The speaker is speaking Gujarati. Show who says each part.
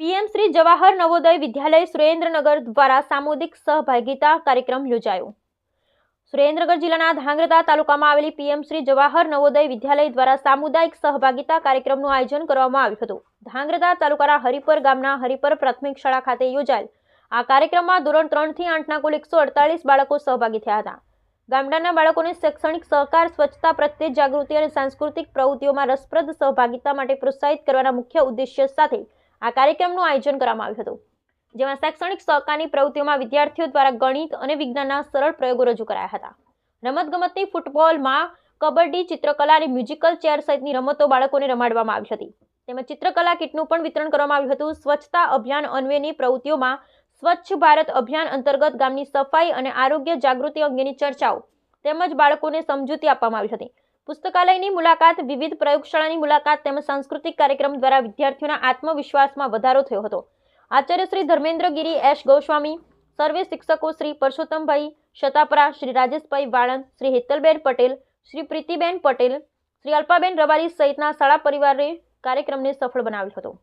Speaker 1: પીએમ શ્રી જવાહર નવોદય વિદ્યાલય સુરેન્દ્રનગર દ્વારા સામૂહિક સહભાગિતા કાર્યક્રમ યોજાયો। સુરેન્દ્રનગર જિલ્લાના ધાંગધ્રા તાલુકામાં આવેલી પીએમ શ્રી જવાહર નવોદય વિદ્યાલય દ્વારા સામુદાયિક સહભાગિતા કાર્યક્રમનું આયોજન કરવામાં આવ્યું હતું। ધાંગધ્રા તાલુકાના હરિપર ગામના હરિપર પ્રાથમિક શાળા ખાતે યોજાયેલ આ કાર્યક્રમમાં ધોરણ 3 થી 8ના કુલ 148 બાળકો સહભાગી થયા હતા। ગામડાના બાળકોને શૈક્ષણિક સહકાર, સ્વચ્છતા પ્રત્યે જાગૃતિ અને સાંસ્કૃતિક પ્રવૃત્તિઓમાં રસપ્રદ સહભાગિતા માટે પ્રોત્સાહિત કરવાના મુખ્ય ઉદ્દેશ્ય સાથે આ કાર્યક્રમનું આયોજન કરવામાં આવ્યું હતું, જેમાં શૈક્ષણિક સહકારની પ્રવૃત્તિઓમાં વિદ્યાર્થીઓ દ્વારા ગણિત અને વિજ્ઞાનના સરળ પ્રયોગો રજૂ કરાયા હતા। રમતગમતની ફૂટબોલમાં કબડ્ડી, ચિત્રકલા અને મ્યુઝિકલ ચેર સહિતની રમતો બાળકોને રમાડવામાં આવી હતી। તેમજ ચિત્રકલા કીટનું પણ વિતરણ કરવામાં આવ્યું હતું। સ્વચ્છતા અભિયાન અન્વયની પ્રવૃત્તિઓમાં સ્વચ્છ ભારત અભિયાન અંતર્ગત ગામની સફાઈ અને આરોગ્ય જાગૃતિ અંગેની ચર્ચાઓ તેમજ બાળકોને સમજૂતી આપવામાં આવી હતી। પુસ્તકાલયની મુલાકાત, વિવિધ પ્રયોગશાળાની મુલાકાત તેમજ સાંસ્કૃતિક કાર્યક્રમ દ્વારા વિદ્યાર્થીઓના આત્મવિશ્વાસમાં વધારો થયો હતો। આચાર્ય શ્રી ધર્મેન્દ્ર ગિરી એસ ગોસ્વામી, સર્વે શિક્ષકો શ્રી પરસોત્તમભાઈ શતાપરા, શ્રી રાજેશભાઈ વાળંદ, શ્રી હેતલબેન પટેલ, શ્રી પ્રીતિબેન પટેલ, શ્રી અલ્પાબેન રબારી સહિતના શાળા પરિવારે કાર્યક્રમને સફળ બનાવ્યો હતો।